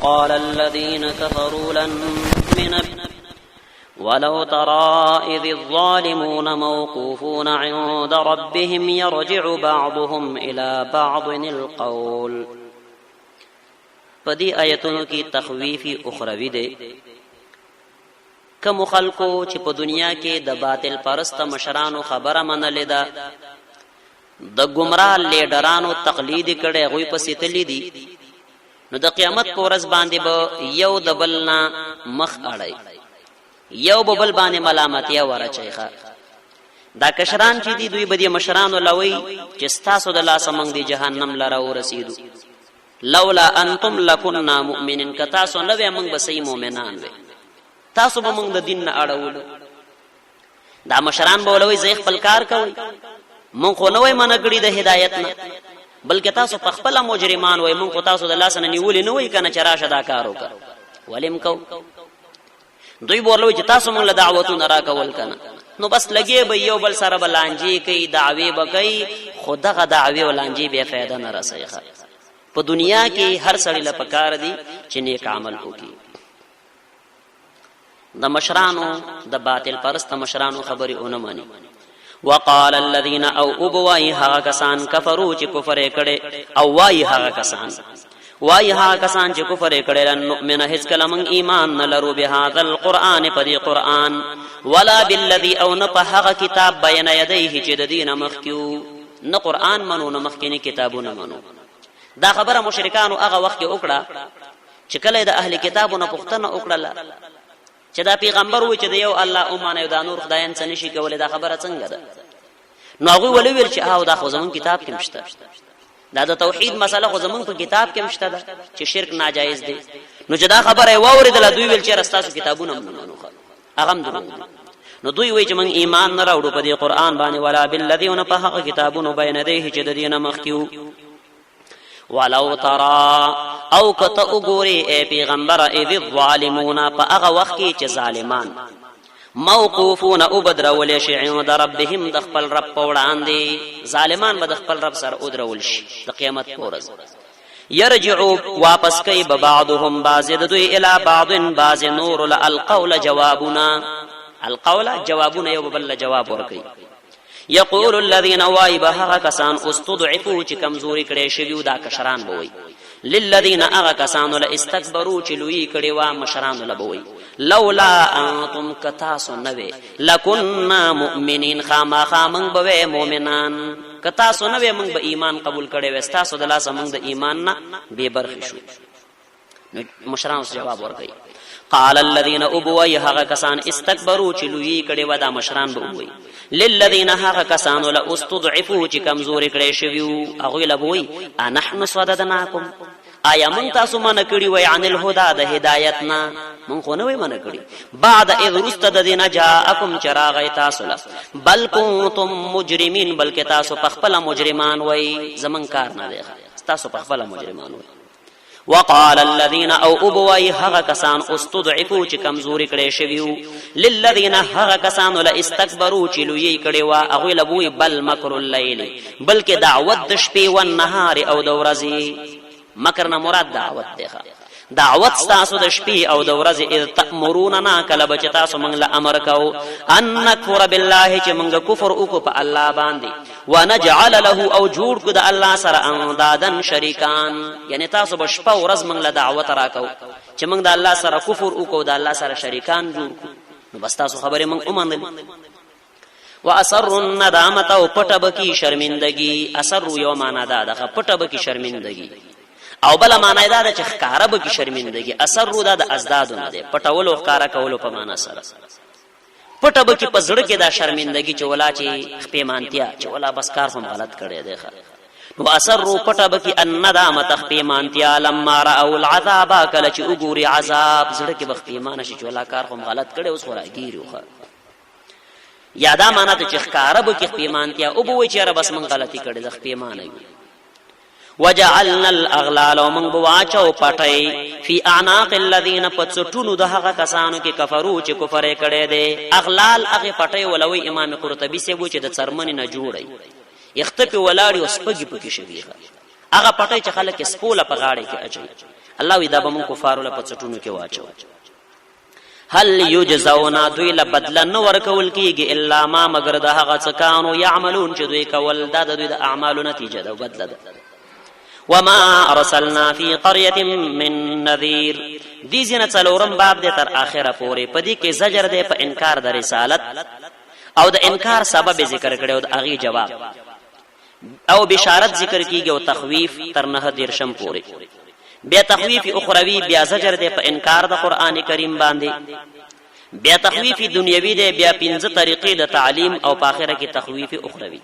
وقال الذين كفروا لن نؤمن ولو ترى إذ الظالمون موقوفون عند ربهم يرجع بعضهم إلى بعض القول. پدی آیتونو کی تخویفی اخروی دے کم خلقو چې په دنیا کې د باطل پرست مشرانو خبره منلې ده، د گمراه لیډرانو تقلید کړي، غوی پسې تللی دي، نو د قیامت په ورځ باندې به یو د بل نه مخ اړي، یو به بل باندې ملامتیا ورچېخه. دا کشران چې دي دوی به دي مشرانو لوي چې ستاسو د لاسه موږ د جهنم لره ورسېدو، لولا انتم لكنا مؤمنین، که تاسو نه وې موږ به صحیح مؤمنان وې، تاسو به موږ د دین نه اړولو. دا مشران به ولوي زه خپل کار کوي، موږ خو نه وای منع کړي د هدایت نه، بلکې تاسو په خپل مجرمان وای، موږ خو تاسو د لاس نه نیولې نه وای کنه چې راشه دا کار وکړو، ولیم کو. دوی بولوي چې تاسو موږ له دعوتونو راکول کنه، نو بس لګي به یو بل سره بلانجي کوي، دعوی به کوي، خو دغه دعوی ولانجي به فایده نه رسېږي. په دنیا کې هر سړی له پکار دی چې نیک عمل وکړي. د مشرانو د باطل پرست مشرانو خبرې اونه مانی. وقال الذين او ابوای هغه کسان کفرو چې کفر کړي، او وای هغه کسان چې کفر کړي، لن نؤمن هیڅ کله موږ ایمان نه لرو به هذا القرآن پدې قرآن، ولا بالذي او نه په هغه کتاب بین یدیه چې د دین مخکیو، نه قرآن منو نه مخکینی کتابونه منو. دا خبره مشرکانو هغه وخت کې وکړه چې کله د اهل کتابونو پوښتنه وکړه چې دا پیغمبر و چې د یو الله اومانه یو د نور خدایان څه نشي کولای، دا خبره څنګه ده؟ نو هغه ولې ویل چې دا خو زمون کتاب کې مشته، دا د توحید مسله خو زمون په کتاب کې مشته ده چې شرک ناجایز دی. نو چې دا خبره واوریدله دوی ویل چې رستاسو کتابونه منو، هغه هم دروغ. نو دوی وایي چې موږ ایمان نه راوړو په دې قرآن باندې، ولا بالذین په هغه کتابونو بین یدیه چې د دینه مخکیو. ولو ترى او کته وګوري اے پیغمبر اذ الظالمون په هغه وخت کې چې ظالمان موقوفون او بدرول شي عند ربهم د خپل رب په وړاندې، ظالمان به د خپل رب سره ودرول شي د قیامت په ورځ. يرجعوا واپس کوي بعضهم بعض د دوی الی بعض بعض نور القول جوابنا، القول جوابنا یو بل جواب ورکي. یقول الذين وایبها کسان استضعفوا چې کمزوري کړي شوی دا کشران بوي، للذين اغا کسان لا استكبروا چې لوی کړي وا مشران لبوي، لولا انتم کتاسو نوي لكنا مؤمنين خامخا من بوي مؤمنان، کتاسو نوي من به ایمان قبول کړي وستاسو د لاس من د ایمان نه به برخ شو. مشران جواب ورکړي. قال الذين ابوي هغه کسان استكبروا چې لوی کړي ودا مشران بوي، للذين هغه کسان لا استضعفوا چې کمزوري کړي شویو، هغه لبوي انحن صددناكم، آیا من تاسو من کړي وای عن الهدى د هدایتنا، من خو نه وای من کړي، بعد اذ رستددنا جاءكم چراغ تاسو له، بل کنتم مجرمين، بلکې تاسو پخپل مجرمان وای، زمون کار نه دی، تاسو پخپل مجرمان وای. وقال الذين او ابوي هغه کسان استضعفوا چې کمزوري کړي شویو، للذين هغه کسان لا استكبروا چې لوی کړي وا هغه لبوي، بل مکر الليل، بلکې دعوت د شپې او نهار او د ورځې، مکر نه مراد دعوت دی، دعوت تاسو د شپې او د ورځې. اذ تأمروننا کله بچ تاسو موږ له امر کو ان نکفر بالله چې موږ کفر وکړو په الله باندې، ونجعل له او جوړ کو د الله سره اندادن شریکان، یعنی تاسو به شپه او ورځ موږ له دعوت راکو چې موږ د الله سره کفر وکړو، د الله سره شریکان جوړ کو، نو بس تاسو خبره موږ ومنل. واسر الندامه او پټه بکی شرمندگی، اثر یو معنا ده پټه بکی شرمندگی، او بل معنا ده چې ښکارا به کی شرمندگی، اثر رو ده د ازدادونه ده، پټول او ښکارا کول په معنا سره. پټه به کی پزړه کې دا شرمندگی چې ولا چې پیمانتیا چې ولا بس کار هم غلط کړی دی. نو اثر رو پټه به کی الندامه تخپیمانتیا، لما راو العذاب کله چې وګوري عذاب زړه کې بخپیمانه شي چې ولا کار هم غلط کړی اوس خورایږي. یادا معنا ته چې ښکارا به کی پیمانتیا او به وي چې بس من غلطی کړی د پیمانه. وجعلنا الاغلال ومن بواچو پټي فی اعناق الذين پڅټونو دغه کسانو کې کفرو چې کفر کړي دي. اغلال هغه پټي ولوي امام قرطبي سی وو چې د څرمن نه جوړي یختپی ولاړی او سپګي پکې شوی. هغه پټي چې خلک سپوله په غاړه کې اچي الله وی دا به مونږ کفارو له پڅټونو کې واچو. هل یجزون دوی له بدل نه ورکول کیږي الا ما مگر د هغه څه کانو یعملون چې دوی کول دا د دوی د اعمالو نتیجه ده بدل ده. وما ارسلنا في قريه من نذير دي زنه څلورم باب دې تر اخره پورې پدې کې زجر دې په انکار د رسالت او د انکار سبب ذکر کړي او د اغي جواب او بشارت ذکر کیږي او تخویف تر نه دیرشم پورې. بیا تخویف اخروی بیا زجر دې په انکار د قران کریم باندې. بیا تخویف دنیوي دې بیا 15 طریقې د تعلیم او په اخره کې تخویف اخروی.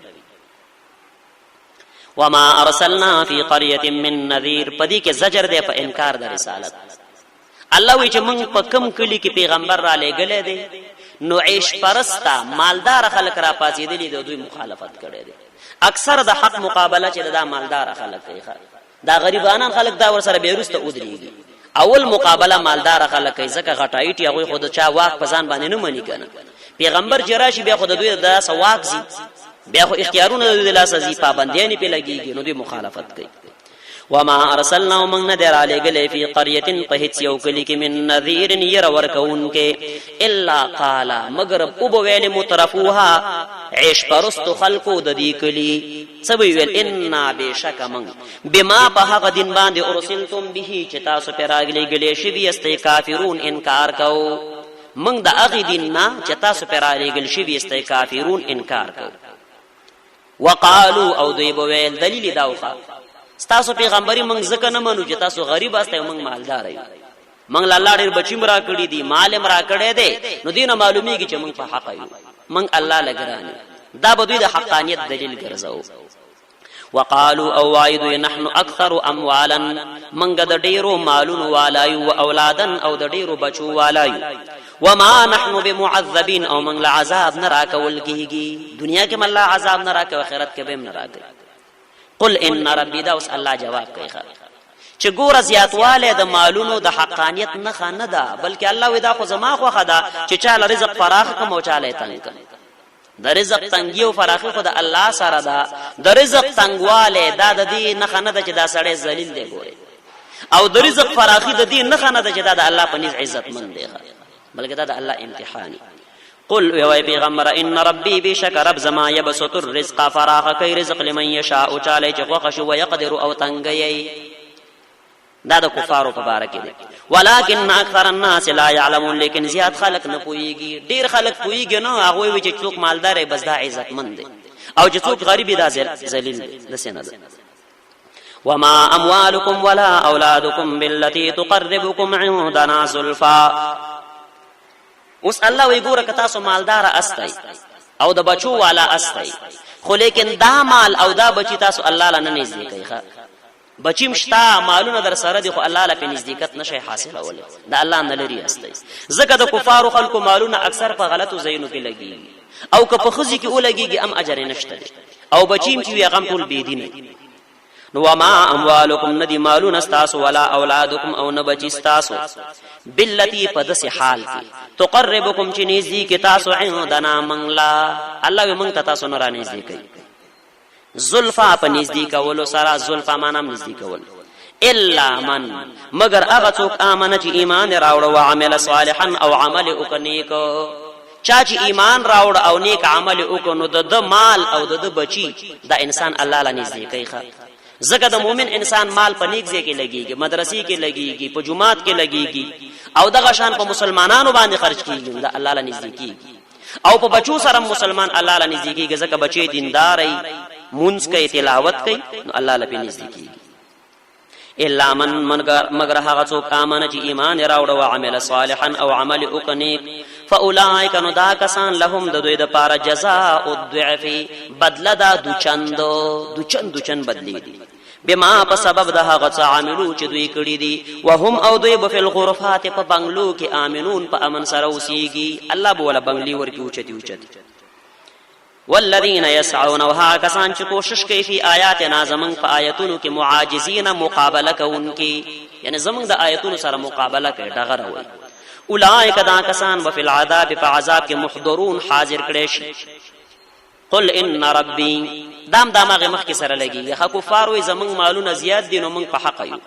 وما ارسلنا في قريه من نذير پدې کې زجر دې په انکار د رسالت. الله وی چې موږ په کم کلی کې پیغمبر را لېګلې دي نو عيش پرستا مالدار خلک را پاتېدلي د دوی مخالفت کړي دي. اکثر د حق مقابله چې د مالدار خلک کوي دا غریبانان خلک دا ور سره بیرسته ودرېږي. اول مقابله مالدار خلک کوي ځکه غټایټي هغه خود چا واک پزان باندې نه مني کنه. پیغمبر جراشي بیا خود دوی د سواک زی بیا خو اختیارونه د لاسه زی پابندیانی په لګيږي نو دوی مخالفت کوي. وما ارسلنا من نذر علیګلې فی قريه په هیڅ یو کلی کې من نذیر ير ورکون کې الا قال مگر ابو ویل مترفوها عيش پرست خلقو د دې کلی سبوی ویل ان بشک من بما په هغه دین باندې ارسلتم به چې تاسو پر راغلي غلې شی بي است کافرون انکار کو من د هغه دین نه چې تاسو پر راغلي شی بي است کافرون انکار کو. وقالو او دوی بویل دلیل داوخه تاسو پیغمبري موږ ځکه نه منو چې تاسو غریب استه موږ مالدار یو موږ الله ډېر بچی مرا کړی دي مال مرا کړی دي نو دینه معلومیږي چې موږ په حق یو موږ الله لګرانه دا به دوی د حقانیت دلیل ګرځاو. وقالو او وایدو نحن اکثر اموالا موږ د ډېرو مالونو والایو او اولادن او د ډېرو بچو والایو. وما نحن بمعذبين او موږ له عذاب نه راکول کیږي دنیا کې الله عذاب نه راکوي آخرت کې به هم نه راکوي. قل ان ربي دا اوس الله جواب کوي چې ګور زیاتواله د مالونو د حقانیت نه خانه ده بلکې الله ودا خو زما خو خدا چې چاله رزق فراخ کوم او چاله تنگ د رزق تنګي او فراخي خو د الله سره ده. د رزق تنگواله دا د دې نه خانه ده چې دا سړی ذلیل دی ګوره او د رزق فراخي د دې نه خانه ده چې دا د الله په نس عزت مند دی بلکې دا د الله امتحاني. قل وی پیغمبر ان ربي بشک رب زما يبسط الرزق فراخ کوي رزق لمن يشاء چاله چې خوښ شو ويقدر او تنگي دا د کفارو په باره کې دي. ولكن اکثر الناس لا يعلمون لیکن زیات خلق نه پويږي ډیر خلق پويږي نو هغه وی چې څوک مالدار بس دا عزت مند دي او چې څوک غریب دا ذلیل دي لسنه. وما اموالكم ولا اولادكم بالتي تقربكم عندنا زلفا اوس الله وی ګوره که تاسو مالدار استئ او د بچو والا استئ خو لیکن دا مال او دا بچی تاسو الله لنه نزدیکي ښه بچیم شتا مالونه در سره دي خو الله لپاره نزدېکت نشي حاصلول دا الله نه لري استي. زکه د کفارو خلکو مالونه اکثر په غلطو زینو کې لګي او که په خزي کې ولګيږي ام اجر نشته او بچیم چې وي غم ټول بيدینه. نو وما اموالکم ندی مالون استاسو ولا اولادکم او نبچی استاسو باللتی پدس حال کی تقربکم چی نیزی کی تاسو عندنا منگلا اللہ منگ تاسو نرا نیزی کی زلفا پا نیزی کولو سرا زلفا مانام نیزی کولو الا من مگر اغا چوک آمن چی ایمان راوڑ و عمل صالحا او عمل اکنیکو چاچی ایمان راوڑ او نیک عمل اکنو د مال او د بچی دا انسان اللہ لنیزی کی خوا زکه د مؤمن انسان مال په نیک ځای کې لګيږي مدرسې کې لګيږي په جمعات کې لګيږي او دغه شان په مسلمانانو باندې خرج کیږي دا الله له نزدیکی او په بچو سره مسلمان الله له نزدیکی زکه بچي دینداري مونږ کوي تلاوت کوي نو الله له نزدیکی الا من مگر هغه څوک امنه چې ایمان راوړ او عمل صالحا او عمل اکنیک فاولئک نو دا کسان لهم د دوی د پاره جزاء الضعف بدل دا دوچن بدلی دي بما په سبب د هغه څه عملو چې دوی کړی دي وهم او دوی په الغرفات په بنگلو کې امنون په امن سره اوسيږي الله بوله بنگلي ورکی اوچتي والذین یسعون وها کسان چې کوشش کوي په آیاتنا زمون په آیاتونو کې معاجزین مقابله کوونکي یعنی زمون د آیاتونو سره مقابله کوي دغه وي اولئک دا کسان وفي العذاب فعذاب کې محضرون حاضر کړي شي قل ان ربي دام دماغ مخ کې سره لګي خو کفار وي زمون مالونه زیات دي نو موږ په حق یو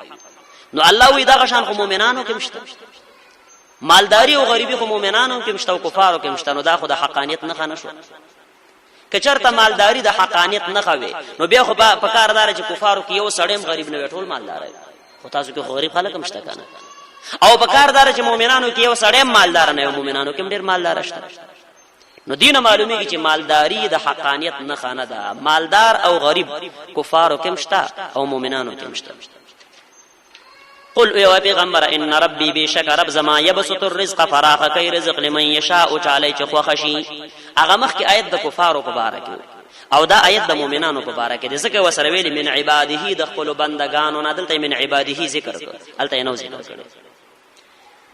نو الله وی دا غشان خو مؤمنانو کې مشته، مالداری او غریبی خو مؤمنانو کې مشته او کفارو کې مشته. نو دا خو د حقانیت نه خنه شو. کچرته مالداری د حقانیت نه خوي نو بیا خو په کاردار چې کفارو کې یو سړیم غریب نه ټول مالدار دی، خو تاسو کې غریب خلک مشته کنه. او په کاردار چې مؤمنانو کې یو سړیم مالدار نه، مؤمنانو کې ډېر مالدار شته. نو دینه معلومیږي چې مالداری د حقانیت نه خانه ده. مالدار او غریب کفارو کې مشته او مؤمنانو کې مشته. قل یا پیغمبر ان ربی بشک رب زما یبسط الرزق فراخ کوي رزق لمن یشاء چاله چې خو خشي. هغه مخکې آیت د کفارو په باره کې او دا آیت د مؤمنانو په باره کې، ځکه وسره ویل من عباده د خپل بندگانو نه، دلته من عباده ذکر کړ، الته نو ذکر کړ.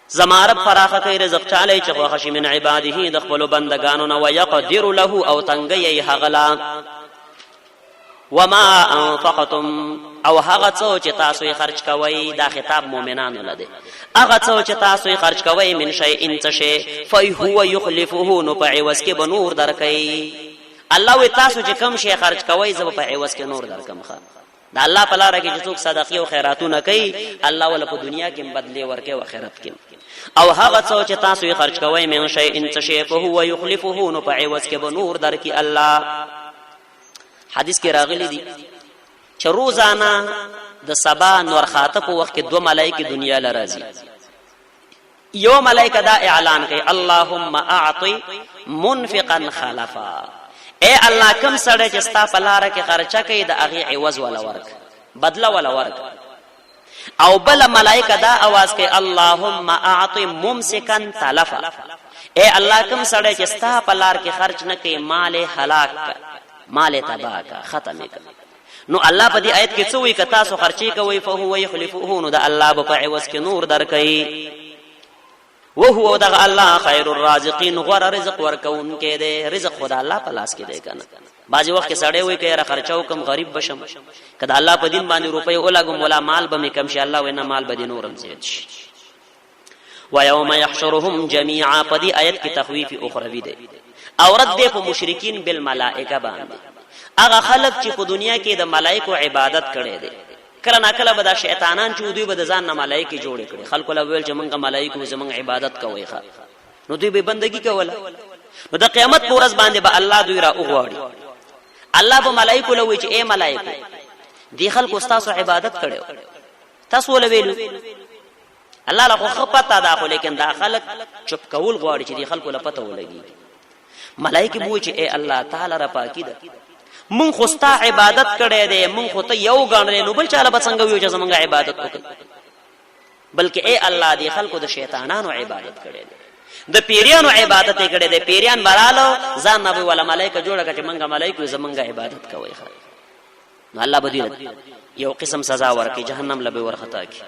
زما رب فراخ کوي رزق چاله چې خو خشي من عباده د خپل بندگانو نه، ويقدر له او تنگي هغلا وما انفقتم او هغه څو چې تاسو یې خرج کوئ. دا خطاب مؤمنانو لده. هغه څو چې تاسو یې خرج کوئ من شیء ان تشي فهو يخلفه، نو په عوض کې به نور درکئ. الله وی تاسو چې کم شي خرج کوئ زه په عوض کې نور درکم. ښه دا الله په لار کې چې څوک صدقې او خیراتونه کوي الله ولا په دنیا کې بدله ورکوي او آخرت کې. او هغه څو چې تاسو یې خرج کوئ من شیء ان تشي فهو يخلفه، نو په عوض کې به نور درکئ الله. حدیث کې راغلی دی چې روزانه د سبا نور خاطه په وخت کې دوه ملائکه دنیا لرازي. یو ملائکه دا اعلان کوي اللهم اعطي منفقا خلفا، اے الله کوم سړی چې ستا په لار کې خرچه کوي د هغه عوض ولا ورک، بدله ولا ورک. او بل ملائکه دا आवाज کوي اللهم اعطي ممسكا تلفا، اے الله کوم سړی چې ستا په لار کې خرچ نه کوي مال هلاک، مال تباہ کا، ختم کا. نو الله په دې آیت کې څه وی کتا سو خرچي کوي فهو يخلفه، نو دا الله په عوض کې نور درکړي. وهو دغه الله خير الرازقين، غور رزق ورکون کې دی. رزق خدا الله په لاس کې دی کنه. بعضی وخت کې سړی وي کړه خرچاو کم غریب بشم، کله الله په دین باندې روپۍ ولګم ولا مال به کم شي، الله وینا مال به نورم زیات شي. ويوم يحشرهم جميعا، په دې آیت کې تخویف اخروی دی او رد دی په مشرکین بالملائکه باندې. هغه خلق چې په دنیا کې د ملائکو عبادت کړي دي، کله نا کله به د شیطانان چې دوی به د ځان نه ملائکه جوړ کړي، خلکو له ویل چې مونږه ملائکه زمونږ عبادت کوي، نو دوی به بندگی کوله. نو د قیامت پر ورځ باندې به الله دوی را وغواړي. الله به ملائکه له وی چې اے ملائکه دي خلکو تاسو عبادت کړي، تاسو له ویلو الله له خو پتا دا، خو لیکن دا خلک چپ کول غواړي چې دي خلکو له پته ولګي. ملائکه بوي چې اے الله تعالی را پاکی ده، مون خو ستا عبادت کړي دي، مون خو ته یو غاڼې نو بل چاله بڅنګ ویو چې زمونږه عبادت وکړي، بلکې اے الله دې خلکو د شیطانانو عبادت کړي دي، د پیریانو عبادت کړي دي. پیریان برالو ځان نه ولا ملائکه جوړه کړي مونږه ملائکه زمونږه عبادت کوي. نو الله بدیل یو قسم سزا ورکړي، جهنم لبه ورختا کی.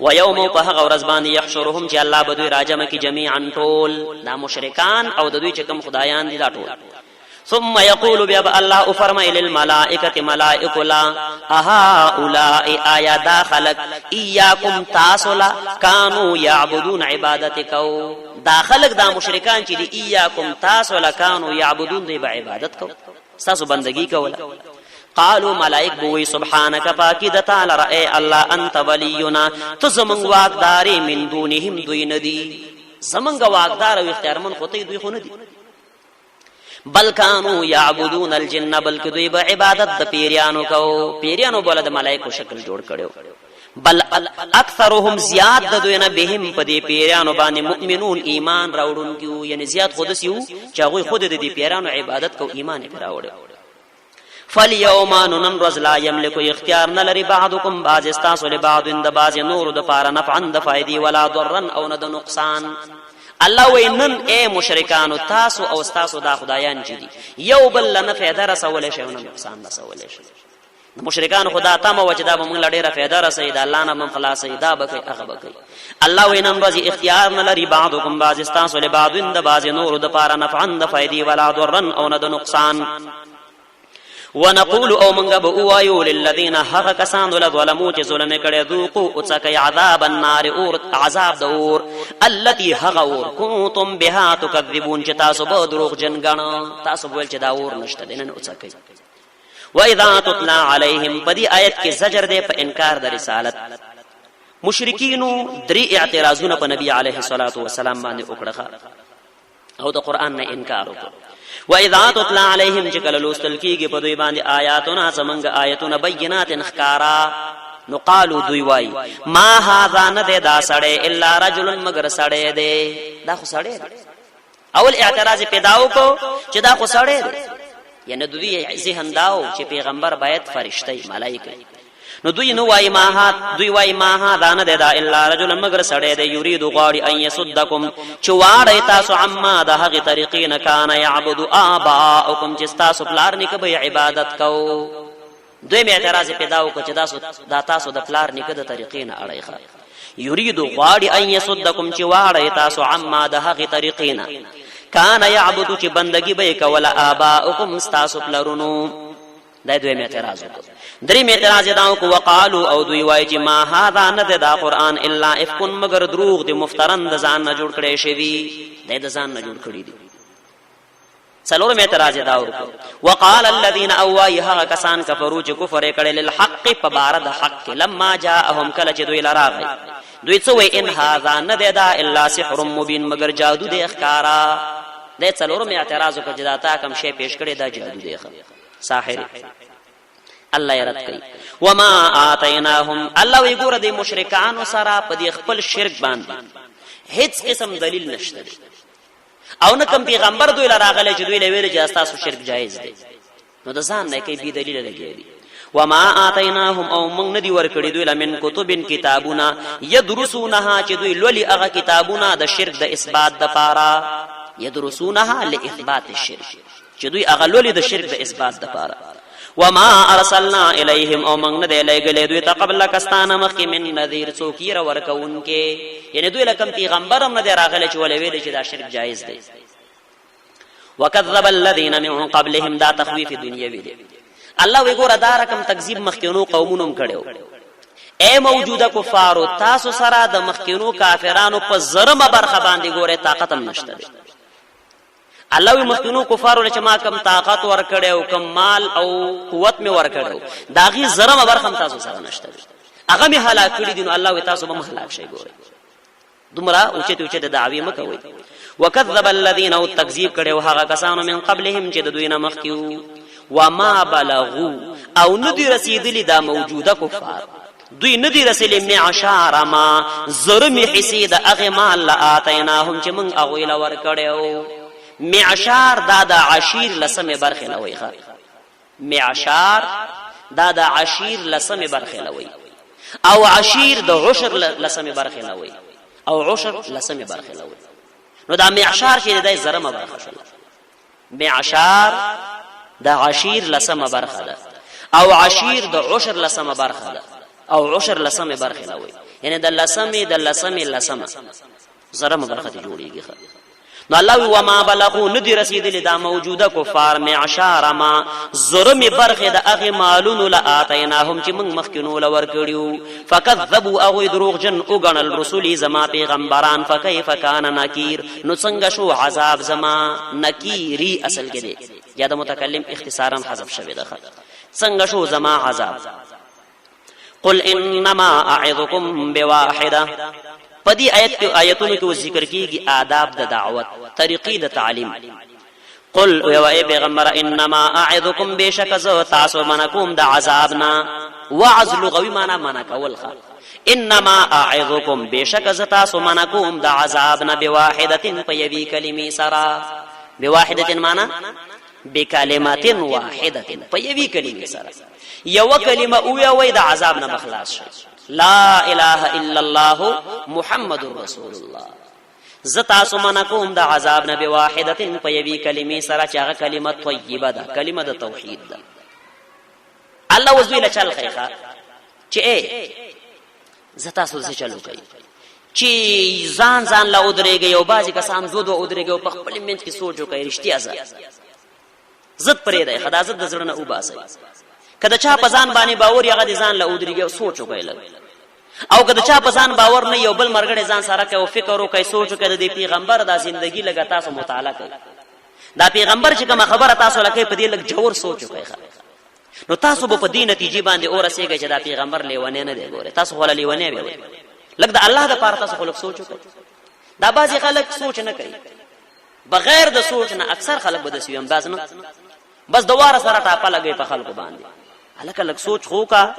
ويوم فهغ ورزبان يحشرهم، چې الله بدوی راجمه کی جميعا طول دا مشرکان او د دوی چې کوم خدایان دي دا ټول. ثم يقول بیا الله فرمای للملائکه ملائکه لا هؤلاء آیا دا خلق ایاکم تاسلا کانوا يعبدون عبادتکو، دا خلق دا مشرکان چې دی ایاکم تاسلا کانوا يعبدون دی عبادت کو، تاسو بندگی کوله. قالوا ملائک بوئی سبحانك پاکی دتا لرأي الله انت ولینا، تو زمنگ واقداری من دونهم دوی ندی، زمنگ واقدار او اختیارمن خوتی دوی خو ندی. بل کانوا یعبدون الجن، بلک دوی به عبادت د پیریانو کو، پیریانو بوله د ملائکو شکل جوړ کړو. بل اکثرهم زیاد د دوی نه بهم په دې پیریانو باندې مؤمنون ایمان راوړون کیو، یعنی زیاد خود سیو چې هغه خود د دې پیریانو عبادت کو ایمان یې راوړو. فاليوم ننرز لا يملك اختیار نلري بعضكم بعض استاسو لبعض اند بعض نور د پار نفعا د فائدې ولا ضرا او نه د نقصان. الله وینن اے مشرکانو تاسو او استاسو دا خدایان چې دي یو بل نه فائدہ رسول شي او نه نقصان رسول شي. مشرکان خدا تاسو وجدا به موږ لډیره فائدہ رسید الله نه من خلاص ایدا بکي هغه بکي. الله وینن رضی اختیار نلري بعضكم بعض استاسو لبعض اند بعض نور د پار نفعا د فائدې ولا ضرا او نه د نقصان. ونقول او منغا بوایو للذین حق کسان ظلموا چې ظلم کړي ذوقوا اتسکای عذاب النار اور عذاب دور التي حغور کنتم بها تکذبون، چې تاسو به دروغ جن غنو، تاسو ول چې دا اور نشته دینن اتسکای. واذا تتلى عليهم، بدی آیت کې زجر دے په انکار د رسالت. مشرکینو درې اعتراضونه په نبی علیه الصلاة والسلام باندې وکړه او د قران نه انکار وکړ. واذا تطلع عليهم جکل لوستل کیږي په دوی باندې آیاتنا زمنګ آیاتونه بینات انخکارا نو قالو دوی وای ما هذا نه دا سړی الا رجل مگر سړی دی. دا خو سړی دی. اول اعتراض پیداو کو چې دا خو سړی دی، یعنی دوی ذهن داو چې پیغمبر باید فرشتي ملائکه. نو دوی نو وای ما هذا نه دا الا رجل مگر سړی دی یرید غاری ان یصدکم چواړی تاسو عما د هغه طریقې نه کان یعبد آباءکم چې تاسو پلار نیکه به عبادت کو. دوی می اعتراض پیداو کو چې تاسو د پلار نیکه د طریقې نه اړایخه. یرید غاری ان یصدکم چواړی تاسو عما د هغه طریقې نه کان یعبد چې بندگی به کوله آباءکم تاسو پلارونو. دا دوی می اعتراض وکړ. درې می اعتراض داو کو وقالو او دوی وای چې ما هذا نه دا قران الا افکن مگر دروغ دی مفترن د ځان نه جوړ کړي شوی. د ځان نه جوړ کړي دي. څلور می اعتراض داو کو وقال الذين اوایها کسان کفروا چې کفر کړي للحق فبارد حق لما جاءهم کله چې دوی لراغی دوی څه وای ان هذا نه دا الا سحر مبین مگر جادو دی اخکارا. د څلور می اعتراض کو چې دا تا کم شی پیش کړي دا جادو دی ساحر. الله یې رد کوي وما آتیناهم. الله وی ګوره د مشرکانو سره په دې خپل شرک باندې هیڅ قسم دلیل نشته او نه کوم پیغمبر دوی لراغله چې دوی لویل چې تاسو شرک جایز دی. نو د ځان نه کوي بي دلیل لګي. وما آتیناهم او موږ ندی ورکړي دوی لمن کتب کتابونه یدرسونها چې دوی لولي هغه کتابونه د شرک د اثبات د پاره. یدرسونها لاثبات الشرك چې دوی هغه لولي د شرک د اثبات د پاره. وما ارسلنا الیهم او موږ نه دی لګلې دوی ته قبل کستانه مخکې من نذیر څوک یې ورکون کې، یعنی دوی لکم پیغمبر هم نه دی راغلی چې ولې ویل چې دا شرک جایز دی. وکذب الذين من قبلهم دا تخویف دنیوی دی. الله وی ګوره دا رقم تکذیب مخکینو قومونو کړو. اے موجوده کفارو تاسو سره د مخکینو کافرانو په زرمه برخه باندې ګوره طاقت هم نشته. الله وی مخکینو کفارو چې ما کم طاقت ور کړو کم مال او قوت می ور کړو داغي زرمه برخه تاسو سره نشته. هغه می هلاک کړی دي نو الله وی تاسو به هلاک شي. ګوره دومره اوچته دعوی مکوئ. وکذب الذين او تکذیب کړو هغه کسانو من قبلهم چې د دوی نه مخکیو. وما بلغوا او ندی رسیدلی دا موجوده کفار دوی ندی رسیدلی معشار ما زرم حسید اغه مال آتیناهم چې من اغویل ور کړو. معشار دا د عشیر لسمه برخه لوي. معشار دا د عشیر لسمه برخه لوي او عشیر د عشر لسمه برخه لوي او عشر لسمه برخه لوي. نو دا معشار چې د زرمه برخه شول. معشار دا عشیر لسمه برخه ده او عشیر د عشر لسمه برخه ده او عشر لسمه برخه لوي، یعنی د لسمه زرمه برخه جوړیږي. نو الله و ما بلغوا ندی رسیدلی دا موجوده کفار معشار ما زرم برخه د اغه مالونو لآتیناهم چې موږ مخکینو لور کړیو. فکذبوا او دروغ جن او غنل رسول زما پیغمبران فکیف کان نکیر نو څنګه شو عذاب زما. نکیری اصل کې دی یا د متکلم اختصارا حذف شوی ده. څنګه شو زما عذاب. قل انما اعظكم بواحده. پدې آیتونو کې ذکر کیږي آداب د دعوت طریقې د تعلیم. قل او ای پیغمبر انما اعظكم بشک ذو تاسو منکم د عذابنا. وعظ لغوی معنا منا کول. انما اعظكم بشک ذو تاسو منکم د عذابنا بواحده په یوی کلمې سره. بواحده معنا بکلمات واحده په یوی کلمې سره. یو کلمه او یو د عذاب نه مخلاص شي. لا اله الا الله محمد رسول الله. زتا سمنکم د عذاب نه بواحده په یوی کلمې سره چې هغه کلمه طیبه ده، کلمه د توحید ده. الله وزویل چل خیخه چې زتا سوزه چلو کوي چې ځان لا ودرېږي او بازي کسان دو ودرېږي په خپل منځ کې سوچ وکړي رښتیا زت پرې ده خدا زت د زړه او باسي. کله چا په ځان باندې باور یغه د ځان لا ودرېږي او سوچ وکړي او کله چا په ځان باور نه یو بل مرګړې ځان سره کوي فکر وکړي سوچ وکړي د پیغمبر د ژوندۍ لګا تاسو مطالعه کوي. دا پیغمبر چې کوم خبره تاسو لکه په دې لګ جوړ سوچ وکړي نو تاسو په دې نتیجې باندې اورسېږئ چې دا پیغمبر لیونه نه دی. ګوره تاسو ولا لیونه وي لکه د الله د پاره تاسو خلک سوچ وکړئ. دا بعضی خلک سوچ نه کوي، بغیر د سوچ نه اکثر خلک به د سویم باز نه، بس دواره سره ټاپه لګي په خلکو باندې. هلکه لک سوچ خو کا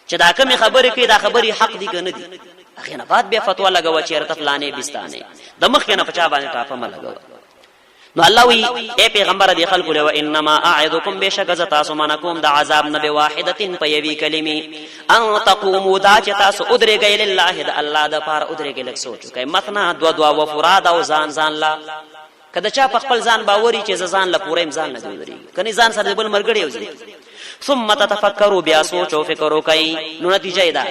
چې دا کومه خبره کوي دا خبري حق دي کنه دي، هغه نه بعد به فتوا لګو چې رته فلانه بستانه د مخ کنه پچا باندې ټاپه ما لګو. نو الله وی اے پیغمبر دی خلکو له انما اعذکم بشک تاسو منکم د عذاب نه بواحده په یوی کلمې ان تقوموا دا چې تاسو ادرېږئ لله د الله د پاره ادرېږئ لک سوچ کوي مثنا دو و فراد او ځان لا کله چا په خپل ځان باوري چې ځان له پوره ځان نه دی کني ځان سره بل مرګړی وځي ثم تتفکروا بیا سوچ او فکر وکئ نو نتیجه ده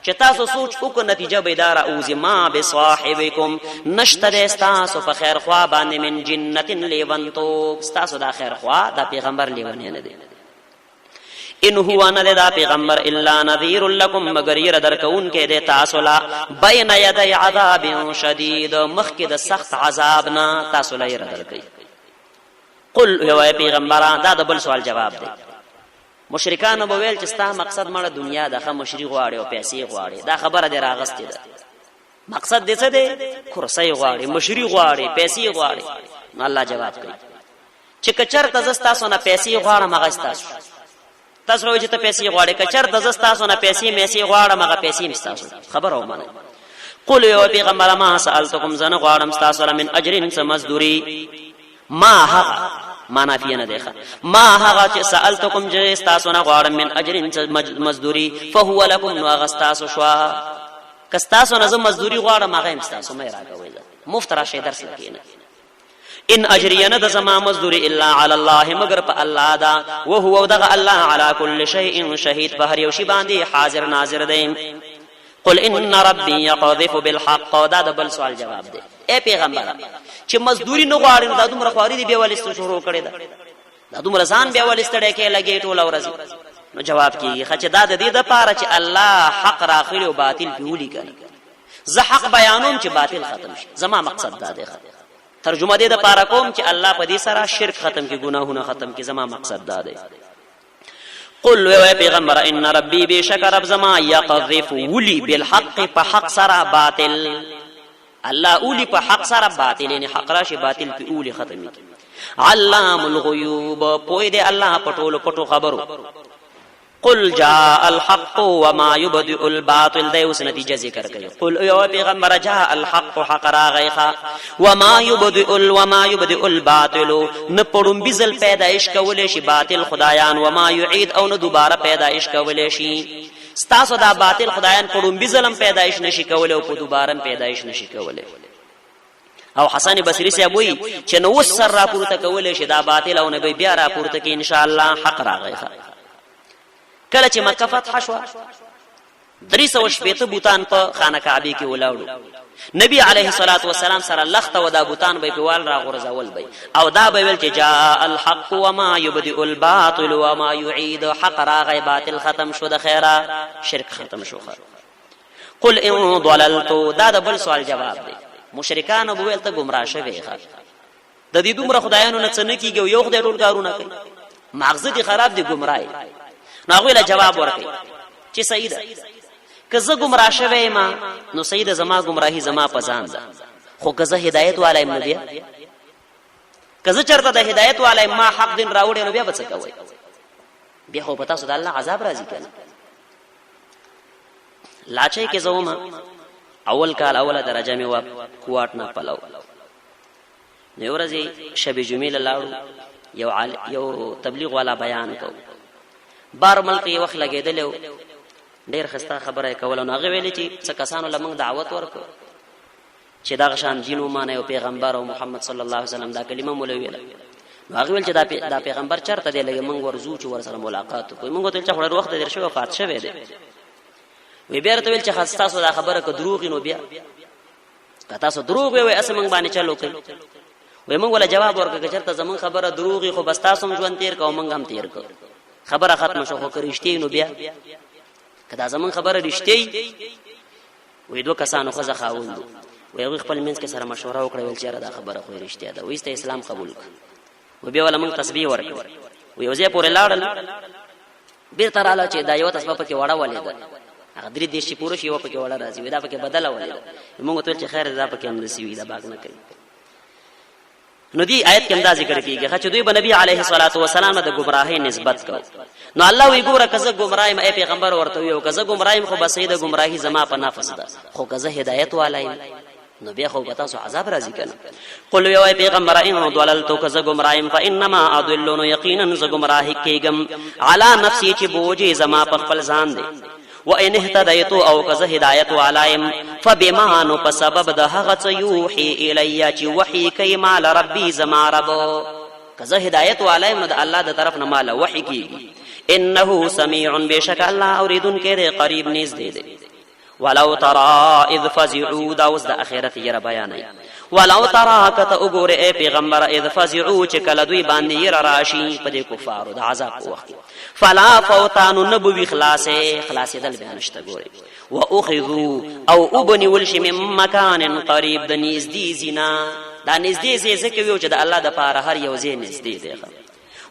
چې تاسو سوچ وکړو نتیجه بیدار او زما بصاحبکم نشتر استاسو په خیر خوا باندې من جنت لیونتو استاسو دا خیر خوا دا پیغمبر لیونه نه دی ان هو نه دا پیغمبر الا نذیر لكم مگر ير درکون کې د تاسو لا بین یدی عذاب شدید مخک د سخت عذاب نه تاسو لا ير درکې. قل یا پیغمبر دا د بل سوال جواب دی. مشرکان به ویل چې ستا مقصد مړه دنیا دغه مشرک غواړي او پیسې غواړي، دا خبره دی راغستې ده. مقصد دې څه دی؟ کرسي غواړي، مشرک غواړي، پیسې غواړي. نو الله جواب کوي چې کچر تاسو تاسو نه پیسې غواړم هغه تاسو تاسو وایي چې ته پیسې غواړي، کچر تاسو نه پیسې مېسې غواړم هغه پیسې تاسو خبر او معنی. قل یا پیغمبر ما سألتکم زن غواړم تاسو من اجر سمزدوری ما هغه معنا فيه نه ده ما هغه چې سألتکم چې تاسو نه غواړم من اجر مزدوری فهو لكم نو غستاسو شوا کستاسو نه مزدوری غواړم هغه تاسو مې راکوي مفت راشي درس لکینه. ان اجری نه د زما مزدوری الا علی الله مگر په الله دا او هو دغه الله علی کل شیء شهید په هر یو شی باندې حاضر ناظر دی. قل ان ربي يقذف بالحق دا د بل سوال جواب دی. اے پیغمبر چې مزدوری نه غواړي دا دومره خواري دی به ولستو شروع کړي دا دومره ځان به ولستړی کې لګي ټول ورځ. نو جواب کیږي چې دا د دې د پاره چې الله حق راخلي او باطل پیولي کوي. زه حق بیانوم چې باطل ختم شي، زما مقصد دا دی. ترجمه دې د پاره کوم چې الله په دې سره شرک ختم کړي، ګناهونه ختم کړي، زما مقصد دا دی. قل وی پیغمبر ان ربی بشک رب زما یقذف ولی بالحق په حق سره باطل، الله اولی په حق سره باطل نه حق راشي باطل په اولی ختمي. علام الغیوب پوی دی الله پټول پټو خبرو. قل جاء الحق وما يبدئ الباطل دا اوس نتیجه ذکر کوي. قل یا پیغمبر جاء الحق حق راغیخه وما يبدئ الباطل نه پړم بزل پیدائش کولې شي باطل خدایان وما يعيد او نه دوباره پیدائش کولې شي. ستاسو دا باطل خدایان پړم بزلم پیدائش نشي کولې او په دوباره پیدائش نشي کولې. او حسن بصری سے ابوی چې نو سر را پورته کولې شي دا باطل او نه بیا را پورته کې ان شاء الله حق راغیخه. کله چې مکه فتح شو 380 بوتان په خانه کعبه کې ولاړو. نبی علیه الصلاۃ والسلام سره لخت و دا بوتان به پیوال را غرزول به او دا به ویل چې جاء الحق وما يبدئ الباطل وما يعيد حق راغی باطل ختم شو د خیره شرک ختم شو. قل ان ضللت دا د بل سوال جواب دی. مشرکان به ویل ته گمراه شوی ښه د دې دومره خدایانو نه څه نه کیږي یو خدای ټول کارونه کوي مغزه دي خراب دي گمراهي. ناغوی له جواب ورکړي چې صحیح ده که زه گمراه شوی ما نو صحیح ده زما گمراهي زما پزان ده خو که زه هدایت والای نو بیا که زه چرته د هدایت والای ما حق دین راوړې نو بیا به څه کوي؟ بیا خو پتا سود الله عذاب راځي کنه. لاچې کې زوما اول کال اوله درجه مې و کوټ نه پلو نو ورځي شب جمیل لاړو یو تبلیغ والا بیان کو بار ملک یو وخت لګیدل ډیر خسته خبره کوله نو هغه ویلي چې څه کسانو لمنګ دعوت ورکو چې دا غشان دینو مانه او پیغمبر او محمد صلی الله علیه وسلم دا کلمه مولوی ویل. نو هغه ویل چې دا پیغمبر چرته دی لګي موږ ورزو چې ور سره ملاقات کوو. موږ ته چې خبر وخت در شو وفات شوه دی وی بیا ته ویل چې خاصه دا خبره کو دروغ نو بیا کتا سو دروغ وي اسمنګ باندې چلو کوي. وی موږ ولا جواب ورکړه چې چرته زمون خبره دروغي خو بس تاسو ژوند تیر کوو موږ هم تیر کوو خبره ختم شو خو کرشتي نو بیا کدا زمون خبره رښتې وې دوه کسانو خو ځخاوند وې خپل منځ کې سره مشوره وکړه ویل چې دا خبره خو رښتیا ده وې اسلام قبول کړ و بیا ولا موږ تسبیح ورکړو وې وځي پورې لاړل بیر تر اعلی چې دا یو تسبیح پکې وړه ولې ده هغه درې دیش پوره شي و پکې وړه راځي دا پکې بدله ولې موږ ته چې خیر دا پکې هم نسی دا باغ نه کوي. نو دی آیت کې امدا ذکر کیږي چې دوی به نبی علیه الصلاۃ والسلام د گمراهی نسبت کو. نو الله وی ګوره کزه گمراهیم ای پیغمبر ورته یو کزه گمراهیم خو بس د گمراهی زما په نفس ده خو کزه هدایت والایم نو بیا خو پتا سو عذاب راځي کنه. قل یو ای پیغمبر ان ضللت کزه گمراهیم فانما اضلون یقینا ز گمراهی کېګم علی نفسی چې بوجي زما په خپل ځان دی وان اهتدیت او کزه هدایت والایم فبما نو په سبب د هغه څه یوحي الی چې وحی کوي مال ربی زما رب کزه هدایت والایم نو د الله د طرف نه مال وحی کیږي. انه سمیع بشک الله اوریدن کې قریب نږدې دی. ولو ترى اذ فزعوا دا اوس د اخرت یې بیانای. ولو ترى کته وګوره ای پیغمبر اذ فزعوا چې کله دوی باندې یې راشي په دې کفارو د عذاب وخت فلا فوتان نبوي خلاص دل بیان شته ګوره واخذوا او ابني ولشم من مكان قريب د نږدې زینا دا نږدې ځکه ویو چې د الله د پاره هر یو ځای نږدې دی.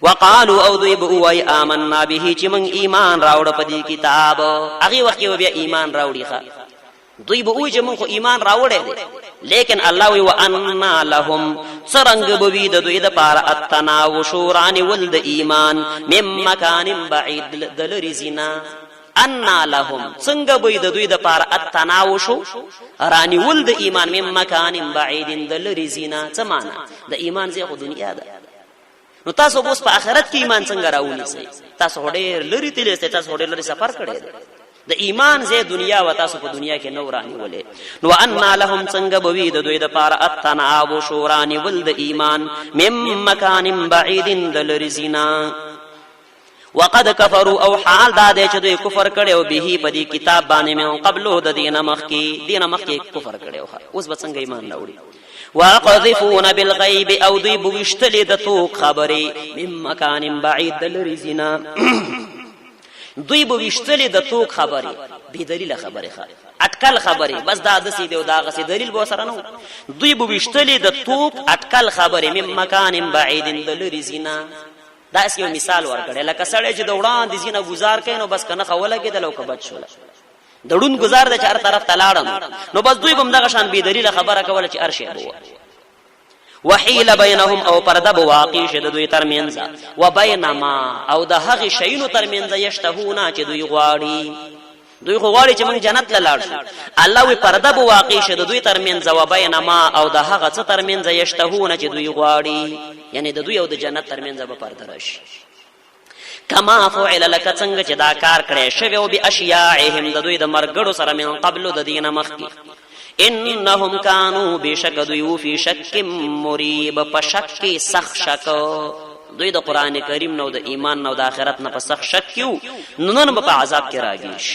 وقالوا او دوی بوای آمنا به چې من ایمان راوړ په دې کتاب هغه وخت یو بیا ایمان راوړي ښا دوی بوای چې من خو ایمان راوړې لیکن الله وی وان لهم څرنګ بوی د دوی د پاره التناوش رانی ولد ایمان مم مکان بعید دلری زینا ان لهم څنګه بوی د دوی د پاره التناوش رانی ولد ایمان مم مکان بعید دلری زینا څه معنا د ایمان زه خو دنیا ده. نو تاسو اوس په آخرت کې ایمان څنګه راونیسئ تاسو ډېر لري تللی تاسو ډېر لري سفر کړی د ایمان زه دنیا و تاسو په دنیا کې نو رانی ولې نو ان لهم څنګه بوی د دوی د پاره اتناب شورانی ول د ایمان مم مکان بعید دل رزینا وقد كفروا او حال دا دې چې دوی کفر کړو به په دې کتاب باندې مې قبلو د دینه مخکي کفر کړو اوس به څنګه ایمان راوړي. وقذفون بالغيب او دوی بوشتل د تو خبري مم مکان بعید دل رزینا دوی بوشتل د تو خبري به دلیل خبره اٹکل خبره بس دا د سیده او دا غسی دلیل به سره نو دوی بوشتل د تو اٹکل خبره مم مکان بعید دل رزینا. دا اس یو مثال ورکړل لکه سړی چې د وړاندې زینه گزار کینو بس کنه خوله کې د لو کبد شول دړون گزار د چار طرف تلاړم نو بس دوی بم دغه شان به دلیل خبره کوله چې ارشه بو وحیل بینهم او پرده بواقع شه د دوی ترمنځ و بینما او د هغه شینو ترمنځ یشتهونه چې دوی غواړي چې موږ جنت لاړ شو الله وی پرده بواقع شه د دوی ترمنځ و بینما او د هغه څه ترمنځ یشتهونه چې دوی غواړي یعنی د دوی او د جنت ترمنځ به پرده راشي. کما فعل لك څنګه چې دا کار کړي شوی او باشیاعهم د دوی د مرګړو سره من قبل د دینه مخکي انهم كانوا بشک دوی فی شک مریب په شک سخت شک دوی د قران کریم نو د ایمان نو د آخرت نه په سخت شک کیو نن په عذاب کې راګیش.